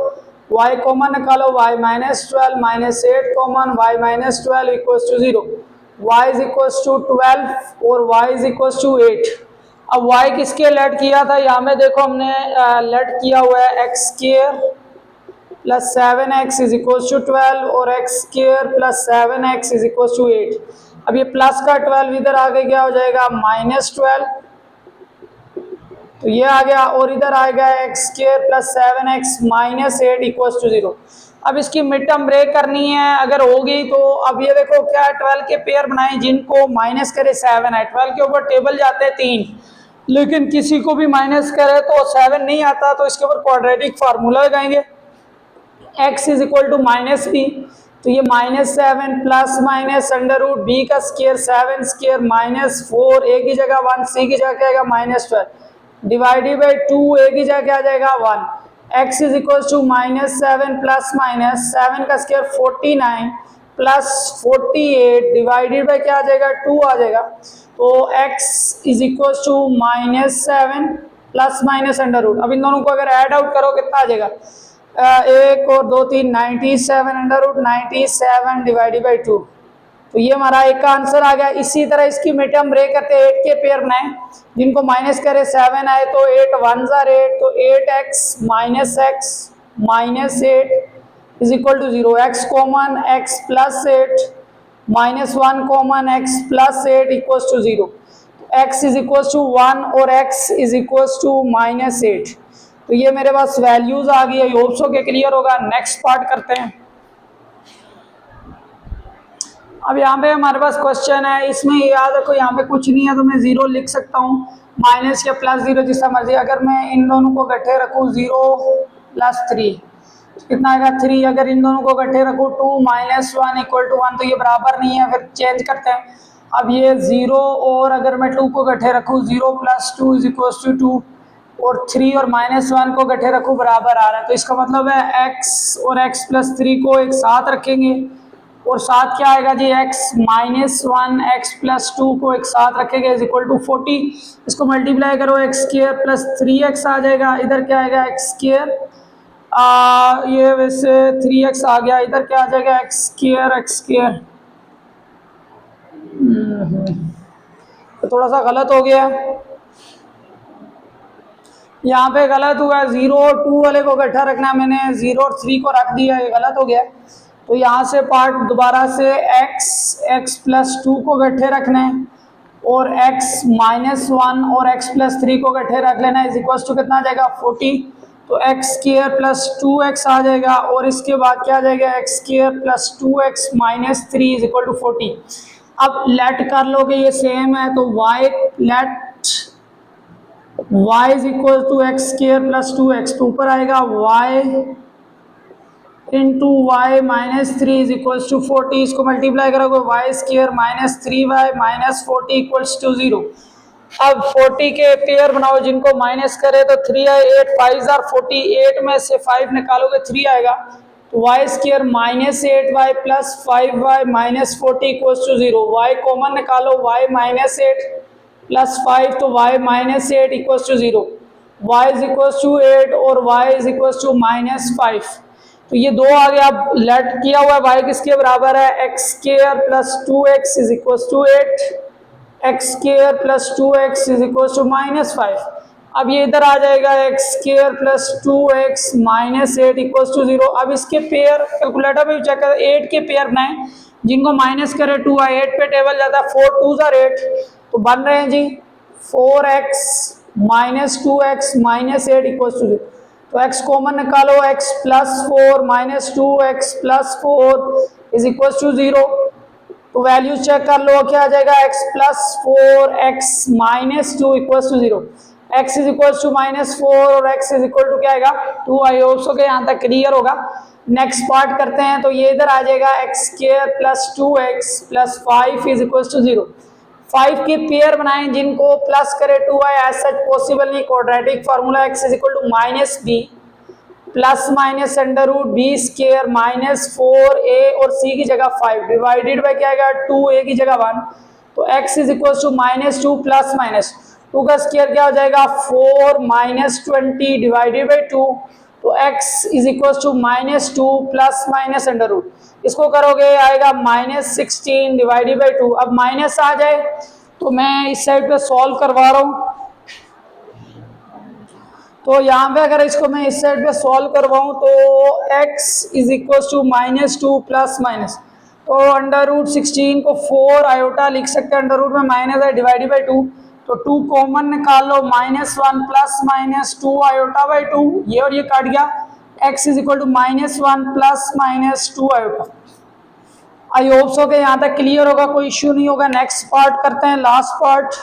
y कॉमन निकालो, y - 12 - 8 कॉमन, y - 12 = 0। y = 12 और y = 8। अब y किसके लेट किया था, यहाँ में देखो हमने लेट किया हुआ है x² + 7x = 12 और x² + 7x = 8। अब ये प्लस का 12 इधर आगे क्या हो जाएगा, -12, तो ये आ गया, और इधर आएगा x² + 7x - 8 = 0। अब इसकी मिड टर्म ब्रेक करनी है, अगर होगी तो अब ये देखो क्या 12 के पेयर बनाए जिनको माइनस करे 7 है, 12 के ऊपर टेबल जाते हैं 3, लेकिन किसी को भी माइनस करे तो 7 नहीं आता, तो इसके ऊपर क्वाड्रेटिक फार्मूला लगाएंगे, x = -b, तो ये -7 प्लस माइनस √b का स्क्वायर 7² -4 ए की जगह 1, सी की जगह क्या आएगा -12 डिवाइडेड बाई 2, ए की जगह क्या आ जाएगा 1। x = -7 प्लस माइनस 7 का स्क्वायर 49 प्लस 48 डिवाइडेड बाई क्या आ जाएगा 2 आ जाएगा। तो x = -7 प्लस माइनस √। अब इन दोनों को अगर ऐड आउट करो कितना आ जाएगा, 1 और 2 3 97 √97 डिवाइडेड बाई 2, तो ये हमारा एक का आंसर आ गया। इसी तरह इसकी मिड टर्म ब्रेक करते हैं, 8 के पेयर बनाए जिनको माइनस करे 7 आए, तो 8 1s are 8, तो 8x - x - 8 = 0। x common x + 8 -1 common x + 8 = 0। x = 1 और x = -8, तो ये मेरे पास वैल्यूज आ गई है। होप सो के क्लियर होगा। नेक्स्ट पार्ट करते हैं। अब यहाँ पे हमारे पास क्वेश्चन है, इसमें याद रखो यहाँ पे कुछ नहीं है तो मैं 0 लिख सकता हूँ, माइनस या प्लस 0 जिसका मर्जी। अगर मैं इन दोनों को इकट्ठे रखूँ 0 + 3 कितना आएगा 3, अगर इन दोनों को इकट्ठे रखूँ 2 - 1 = 1, तो ये बराबर नहीं है, फिर चेंज करते हैं। अब ये 0 और अगर मैं 2 को इकट्ठे रखूँ 0 + 2 = 2 और 3 और -1 को इकट्ठे रखूँ बराबर आ रहा है, तो इसका मतलब है x और x + 3 को एक साथ रखेंगे और साथ क्या आएगा जी x - 1 x + 2 को एक साथ रखेंगे = 40। इसको मल्टीप्लाई करो x² + 3x आ जाएगा, इधर क्या आएगा x², ये वैसे 3x आ गया, इधर क्या आ जाएगा x², तो थोड़ा सा गलत हो गया, यहाँ पे गलत हुआ, 0 और 2 वाले को इकट्ठा रखना, मैंने 0 और 3 को रख दिया, ये गलत हो गया। तो यहाँ से पार्ट दोबारा से x + 2 को इकट्ठे रखना है और x - 1 और x + 3 को इकट्ठे रख लेना है, = कितना आ जाएगा 40। तो x² + 2x आ जाएगा और इसके बाद क्या आ जाएगा x² + 2x - 3 = 40। अब लेट कर लोगे ये सेम है, तो y late y = x² + 2x, तो ऊपर आएगा y × y - 3 = 40। इसको मल्टीप्लाई करोगे y² - 3y - 40 = 0। अब 40 के पेयर बनाओ जिनको माइनस करे तो 3 है, 8 5 आर 48 में से 5 निकालोगे 3 आएगा, तो y square minus 8y plus 5y minus 40 equals to 0। Y common निकालो, y माइनस 8 प्लस 5 तो y minus 8 equals to 0। y is equals to 8 और y is equals to minus 5। तो ये दो आ गया। अब लेट किया हुआ y किसके बराबर है, x square plus 2x is equals to 8, x square plus 2x is equals to minus 5। अब ये इधर आ जाएगा x square plus 2x minus 8 equals to 0। अब इसके पेयर कैलकुलेटर पे चेक कर, 8 के पेयर बनाए जिनको माइनस करे 2 है, 8 पे टेबल जाता है, 4 2 आर 8 तो बन रहे हैं जी 4x minus 2x minus 8 equals to 0। तो x कॉमन निकालो, x plus 4 minus 2x plus 4 is equals to 0। तो वैल्यू चेक कर लो, क्या आ जाएगा, x plus 4 x minus 2 equals to 0। x is equals to minus 4 और x इज इक्वल टू क्या आएगा 2। आई होप सो के यहाँ तक क्लियर होगा। नेक्स्ट पार्ट करते हैं, तो ये इधर आ जाएगा x square plus 2x plus 5 is equals to 0। 5 के पेयर बनाएं जिनको प्लस करे 2y, एज सच पॉसिबल नहीं, quadratic formula x is equal to minus B plus minus under root B square minus 4a और c की जगह 5 डिवाइडेड बाय क्या आएगा 2a की जगह 1। तो x is equal to minus 2 plus minus 2 का स्क्वायर क्या हो जाएगा 4 माइनस 20 डिवाइडेड बाई 2। तो x is equal to minus 2 plus minus under root, इसको करोगे आएगा माइनस 16 डिवाइडेड बाई 2। अब माइनस आ जाए तो मैं इस साइड पे सॉल्व करवा रहा हूँ, तो यहाँ पे अगर इसको मैं इस साइड पे सॉल्व करवाऊँ तो x is equal to minus 2 plus minus, तो अंडर रूट 16 को 4 आयोटा लिख सकते हैं, अंडर रूट में माइनस है डिवाइडेड बाई 2, तो 2 कॉमन निकाल लो, minus 1 plus minus 2 iota by 2, ये और ये काट गया, x is equal to minus 1 plus minus 2 iota. I hope so के यहाँ तक क्लियर होगा, कोई इश्यू नहीं होगा। नेक्स्ट पार्ट करते हैं, लास्ट पार्ट।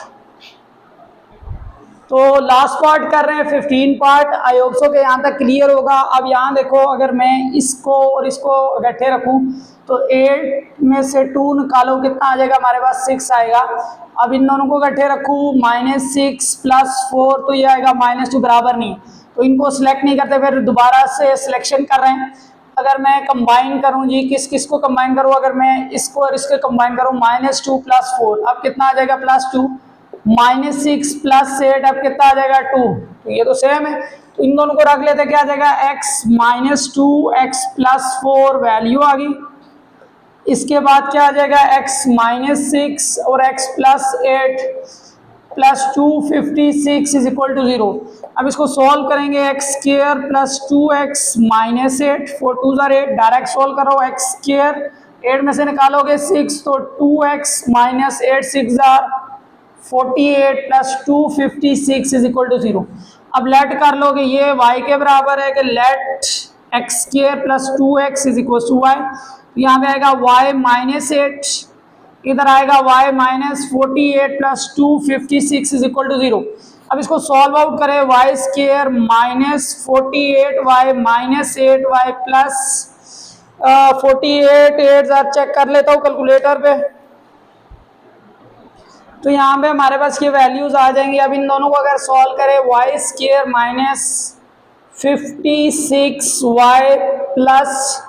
तो लास्ट पार्ट कर रहे हैं 15 पार्ट, आई होप सो के यहाँ तक क्लियर होगा। अब यहाँ देखो, अगर मैं इसको और इसको इकट्ठे रखूँ तो 8 में से 2 निकालो, कितना आ जाएगा हमारे पास 6 आएगा। अब इन दोनों को इकट्ठे रखूँ, माइनस 6 प्लस 4 तो ये आएगा माइनस 2 बराबर नहीं, तो इनको सिलेक्ट नहीं करते, फिर दोबारा से सिलेक्शन कर रहे हैं। अगर मैं कंबाइन करूँ जी, किस किस को कंबाइन करूँ, अगर मैं इसको और इसको कंबाइन करूँ, माइनस 2 प्लस 4 अब कितना आ जाएगा प्लस 2, माइनस 6 प्लस 8 अब कितना आ जाएगा 2, तो ये तो सेम है, तो इन दोनों को रख लेते हैं, क्या आ जाएगा x minus 2 x plus 4 value आ गई। इसके बाद क्या आ जाएगा x माइनस 6 और x plus 8 plus 256 is equal to 0। अब इसको सॉल्व करेंगे, x square plus 2x minus 8 4 2 8, direct solve करो, एक्स स्क्र 8 में से निकालोगे 6 तो 2x minus 8 6 48 plus 256 is equal to 0। अब लेट कर लोगे, ये y के बराबर है कि let x square plus 2x is equal to y, यहाँ पे आएगा y माइनस 8, इधर आएगा y minus 48 plus 256 is equal to 0। अब इसको सॉल्व आउट करें, y square minus 48y minus 8y plus 48 8 check कर लेता हूँ कैलकुलेटर पे, तो यहाँ पे हमारे पास ये वैल्यूज आ जाएंगी। अब इन दोनों को अगर सॉल्व करें, Y square minus 56y plus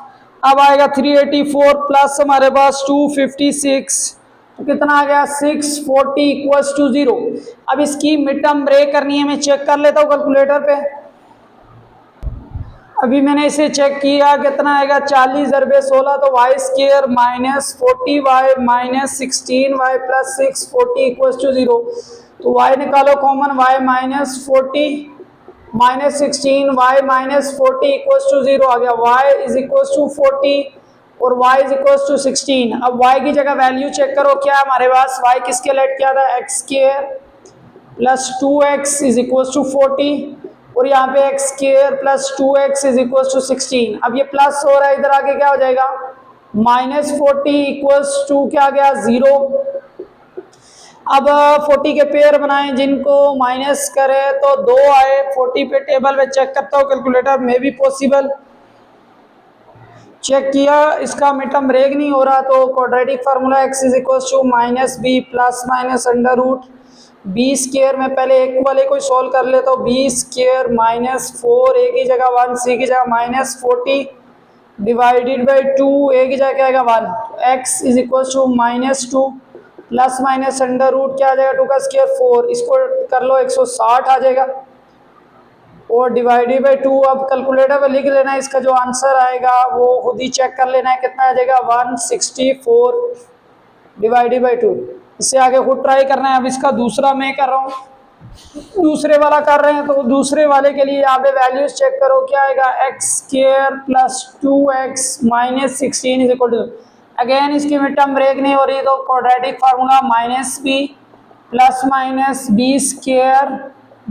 अब आएगा 384 प्लस हमारे पास 256, तो कितना आ गया 640 इक्वल्स टू 0। अब इसकी मिड टर्म ब्रेक करनी है, मैं चेक कर लेता हूँ कैलकुलेटर पे। अभी मैंने इसे चेक किया, कितना आएगा 40 × 16, तो y square minus 40y minus 16y plus 640 equals to 0। तो y निकालो common, y minus 40 minus 16y minus 40 equals to 0 आ गया, y इज इक्वल्स टू 40 और y इज इक्वल्स टू 16। अब y की जगह वैल्यू चेक करो, क्या हमारे पास y किसके लेट किया था, x square plus 2x is equals to 40 और यहाँ पे x square plus 2x is equals to 16। अब ये प्लस हो रहा है, इधर आके क्या हो जाएगा माइनस 40 इक्वल्स टू क्या आ गया 0। अब 40 के पेयर बनाएं जिनको माइनस करे तो 2 आए, 40 पे टेबल में चेक करता हूँ कैलकुलेटर में भी पॉसिबल, चेक किया, इसका मिड टर्म ब्रेक नहीं हो रहा, तो quadratic formula x is equals to minus B plus minus under root B square में पहले एक वाले को सॉल्व कर लेता हूँ। बी स्क्वायर माइनस 4 ए की जगह 1, सी की जगह माइनस 40 डिवाइडेड बाई 2, ए की जगह क्या आएगा 1। X is equal to -2 plus minus under root क्या आ जाएगा 2 का स्क्वायर 4, इसको कर लो 160 आ जाएगा और डिवाइडेड बाई 2। अब कैलकुलेटर पे लिख लेना है, इसका जो आंसर आएगा वो खुद ही चेक कर लेना है कितना आ जाएगा 164 डिवाइडेड बाई 2। इससे आगे खुद ट्राई करना है। अब इसका दूसरा मैं कर रहा हूँ, दूसरे वाला कर रहे हैं तो दूसरे वाले के लिए यहाँ पे वैल्यूज चेक करो क्या आएगा x square plus 2x minus 16 is equal to. Again इसकी मिड टर्म ब्रेक नहीं हो रही तो quadratic formula minus B plus minus B square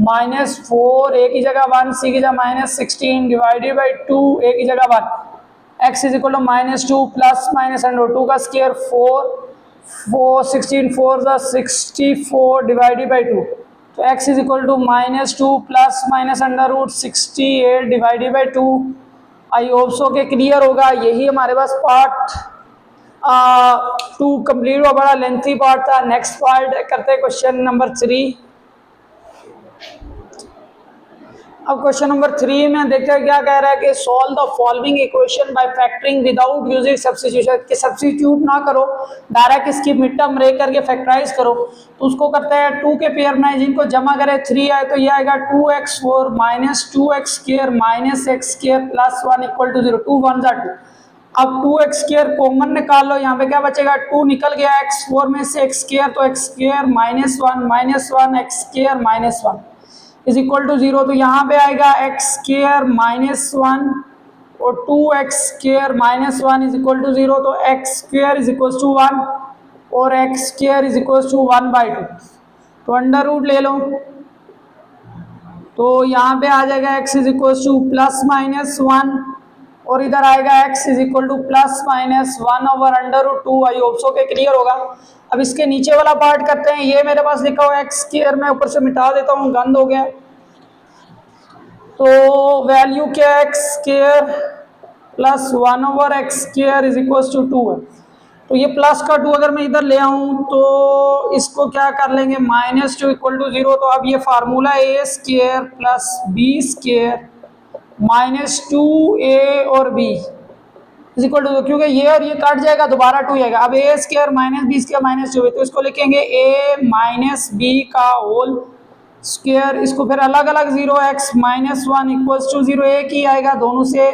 minus 4 A की जगह 1, सी की जगह माइनस 16 डिवाइडेड बाई 2, ए की जगह 1। X is equal to -2 plus minus under 2 का स्क्वायर 4 16 4 64 डिवाइडेड बाई 2। तो x is equal to -2 plus minus under root 68 divided by 2। I hope so के क्लियर होगा। यही हमारे पास पार्ट 2 कंप्लीट हुआ, बड़ा लेंथी पार्ट था। नेक्स्ट पार्ट करते हैं क्वेश्चन नंबर 3। अब क्वेश्चन नंबर 3 में देखते हैं क्या कह रहा है कि solve the following equation bye factoring without using substitution. कि सब्स्टिट्यूट ना करो, डायरेक्ट इसकी मिड टर्म ब्रेक करके फैक्टराइज करो। तो उसको करते हैं 2 के पेयर में, जिनको जमा करें 3 आए तो ये आएगा 2x4 minus 2x square minus x square plus 1 equal to 0। 2 1 2। अब 2x स्क्वायर कॉमन निकाल लो, यहाँ पे क्या बचेगा 2 निकल गया, x4 में से x स्क्वायर तो x square minus 1 x square minus 1 is equal to 0। तो यहाँ पे आएगा एक्स स्क्वायर माइनस 1 और 2x square minus 1 is equal to 0। तो x square is equal to 1 और x square is equal to 1/2। तो अंडर रूट ले लो, तो यहाँ पे आ जाएगा x is equal to plus minus 1 और इधर आएगा x is equal to plus minus 1 over under root 2। I hope so के क्लियर होगा। अब इसके नीचे वाला पार्ट करते हैं। ये मेरे पास लिखा हुआ एक्स स्क्वायर, मैं ऊपर से मिटा देता हूँ, गंद हो गया। तो वैल्यू क्या है x square plus 1 over x square is equal to 2 है। तो ये प्लस का 2 अगर मैं इधर ले आऊँ तो इसको क्या कर लेंगे -2 इक्वल टू 0। तो अब ये formula a square plus b square -2a और b इज इक्वल टू, क्योंकि ये और ये कट जाएगा दोबारा 2 आएगा। अब ए स्क्वायर माइनस बी स्क्वायर -2 है तो इसको लिखेंगे a माइनस बी का होल स्क्वायर। इसको फिर अलग अलग 0x माइनस 1 इक्वल्स टू 0 एक ही आएगा दोनों से।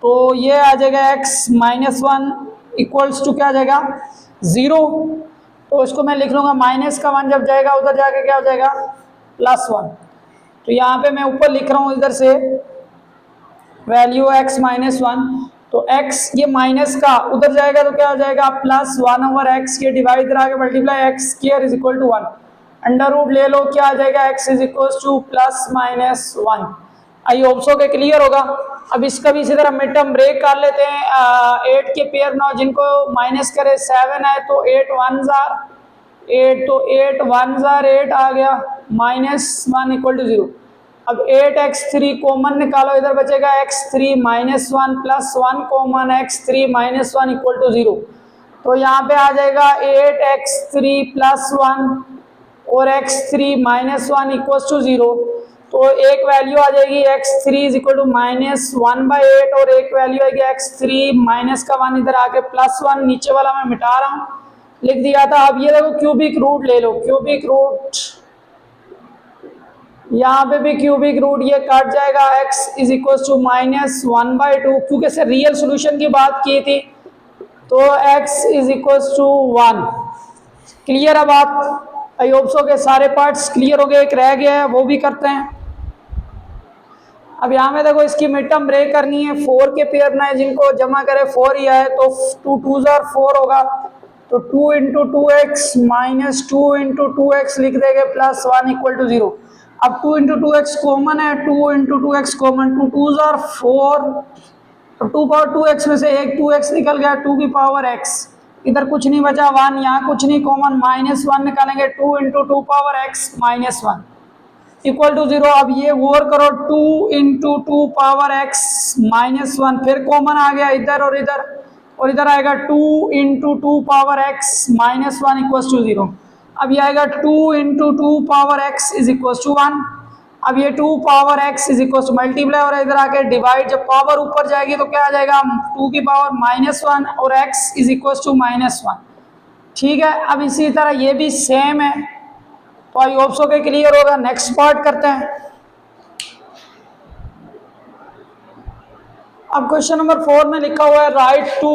तो ये आ जाएगा x माइनस 1 इक्वल्स टू क्या आ जाएगा 0। तो इसको मैं लिख लूँगा माइनस का 1 जब जाएगा उधर जाके क्या हो जाएगा +1। तो यहाँ पे मैं ऊपर लिख रहा हूँ इधर से वैल्यू x -1। तो x ये माइनस का उधर जाएगा तो क्या हो जाएगा +1 ओवर x के डिवाइड करा के multiply x square is equal to 1। Under root ले लो, क्या आ जाएगा x is equal to +-1। I hope so के क्लियर होगा। अब इसका भी इसी तरह मिड टर्म ब्रेक कर लेते हैं। 8 के पेयर में जिनको माइनस करे 7 है तो 8 1 जार 8, तो 8 1 जार 8 आ गया -1 इक्वल टू 0। अब 8x3 कॉमन निकालो, इधर बचेगा x3 -1 plus 1 common x3 -1 equal to 0। तो यहाँ पे आ जाएगा 8x3 प्लस 1 और x3 -1 इक्वल टू 0। तो एक वैल्यू आ जाएगी x3 इज इक्वल टू -1/8 और एक वैल्यू आएगी x3 माइनस का 1 इधर आके +1। नीचे वाला मैं मिटा रहा हूँ, लिख दिया था। अब ये देखो क्यूबिक रूट ले लो, क्यूबिक रूट यहाँ पे भी क्यूबिक रूट ये काट जाएगा x इज इक्वल टू -1/2। क्योंकि से रियल सोल्यूशन की बात की थी तो x is equal to 1। Clear है बात? आई होप सो के सारे पार्ट्स क्लियर हो गए, एक रह गया है वो भी करते हैं। अब यहाँ में देखो इसकी मिड टर्म ब्रेक करनी है। 4 के पेयर में जिनको जमा करे 4 ही आए तो 2 2 4 होगा। तो 2 into 2x minus 2 into 2x लिख देंगे +1 इक्वल टू 0। अब 2 इंटू 2x कॉमन है, 2 इंटू 2x कॉमन, 2 2 4। तो 2 पावर 2x में से एक 2x निकल गया, 2 की पावर x इधर कुछ नहीं बचा 1, यहाँ कुछ नहीं कॉमन -1 निकालेंगे। 2 into 2 power x -1 equal to 0। अब ये और करो 2 इंटू 2 पावर x -1 फिर कॉमन आ गया इधर और इधर आएगा 2 into 2 power x -1 equal to 0। अब ये आएगा 2 into two power x is equal to 1। अब ये 2 power x is equal to multiply और इधर आके डिवाइड, जब पावर ऊपर जाएगी तो क्या आ जाएगा 2 की पावर -1 और x इज इक्वल टू -1। ठीक है, अब इसी तरह ये भी सेम है, तो आई होप सो के क्लियर होगा। नेक्स्ट पार्ट करते हैं। अब क्वेश्चन नंबर 4 में लिखा हुआ है write two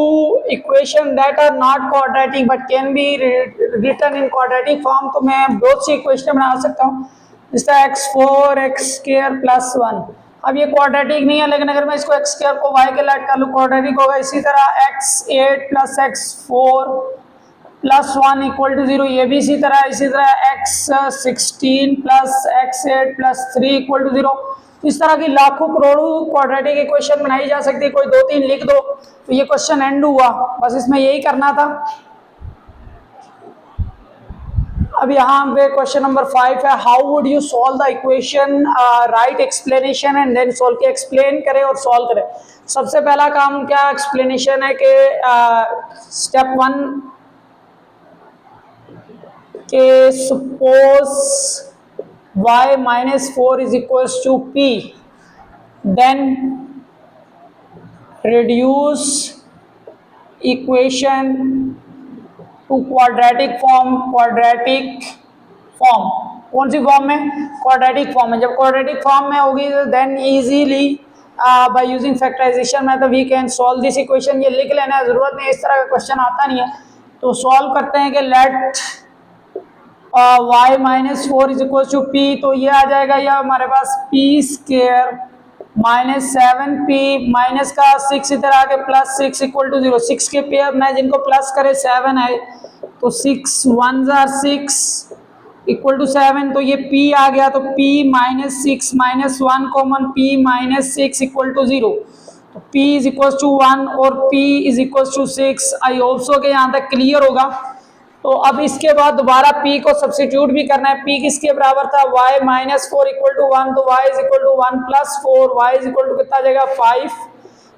equation that are not quadratic but can be written in quadratic form. तो मैं बहुत सी इक्वेशन बना सकता हूँ, जिसका x4 x² प्लस 1। अब ये क्वाड्रेटिक नहीं है, लेकिन अगर मैं इसको x² को y के लेट कर लूँ क्वाड्रेटिक होगा। इसी तरह x8 plus x4 plus 1 equal to 0, ये भी इसी तरह x16 plus x8 plus 3 equal to 0। तो इस तरह की लाखों करोड़ों क्वाड्रेटिक इक्वेशन बनाई जा सकती है, कोई 2-3 लिख दो तो ये क्वेश्चन एंड हुआ, बस इसमें यही करना था। अब यहाँ पे क्वेश्चन नंबर 5 है how would you solve the equation, write explanation and then solve के, एक्सप्लेन करें और सॉल्व करें। सबसे पहला काम क्या एक्सप्लेनेशन है कि स्टेप 1 के suppose y -4 is equal to p, then reduce equation to quadratic form. Quadratic form कौन सी फॉर्म में? क्वाड्रेटिक फॉर्म में। जब क्वाड्रेटिक फॉर्म में होगी then easily by using factorization method we can solve this equation. ये लिख लेना है, जरूरत नहीं, इस तरह का क्वेश्चन आता नहीं है। तो सॉल्व करते हैं कि let y -4 is equal to p, तो ये आ जाएगा या हमारे पास p² -7p माइनस का 6 इधर आके प्लस 6 इक्वल टू 0। 6 के पेयर में जिनको प्लस करे 7 है, तो 6 1 जार 6 इक्वल टू 7, तो ये p आ गया। तो p -6 -1 common p -6 equal to 0, तो p इज इक्वल टू 1 और p is equal to 6। I hope so के यहाँ तक क्लियर होगा। तो अब इसके बाद दोबारा p को सब्स्टिट्यूट भी करना है। p किसके बराबर था? y -4 इक्वल टू 1, तो y is equal to 1 plus 4, y is equal to कितना जाएगा 5।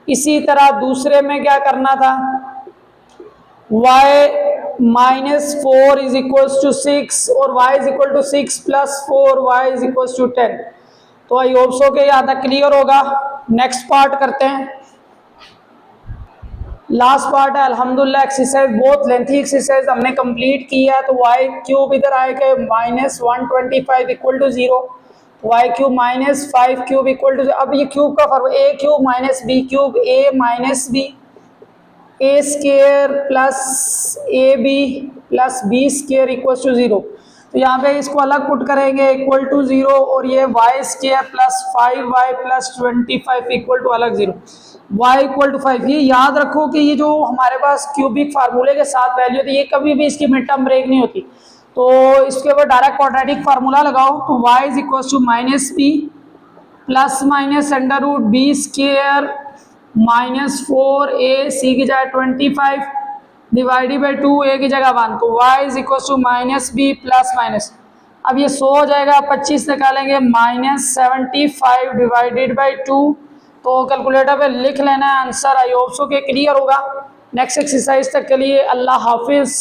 इसी तरह दूसरे में क्या करना था? y -4 इज इक्वल टू 6 और y is equal to 6 plus 4, y is equal to 10। तो आई होप सो के यहाँ तक क्लियर होगा। नेक्स्ट पार्ट करते हैं। लास्ट पार्ट है अल्हम्दुलिल्लाह एक्सरसाइज, बहुत लेंथी एक्सरसाइज हमने कंप्लीट की है। तो y³ इधर आएगा -125 equal to 0, y³ -5³ equal to, अब ये क्यूब का formula a³ minus b³ a minus b a² plus ab plus b² equal to 0। तो यहाँ पे इसको अलग पुट करेंगे इक्वल टू 0 और ये y² plus 5y plus 25 equal to अलग 0, y इक्वल टू 5। ये याद रखो कि ये जो हमारे पास क्यूबिक फार्मूले के साथ वैल्यू होती है, ये कभी भी इसकी मिड टर्म ब्रेक नहीं होती। तो इसके ऊपर डायरेक्ट क्वाड्रेटिक फार्मूला लगाओ, तो y is equal to -b plus minus √b² -4ac की जगह 25 डिवाइडेड बाई 2, a की जगह 1, तो y is equal to -b plus minus, अब ये 100 हो जाएगा, 25 निकालेंगे -75 डिवाइडेड बाई 2, तो कैलकुलेटर पे लिख लेना है आंसर। आई होप सो के क्लियर होगा। नेक्स्ट एक्सरसाइज तक के लिए अल्लाह हाफिज़।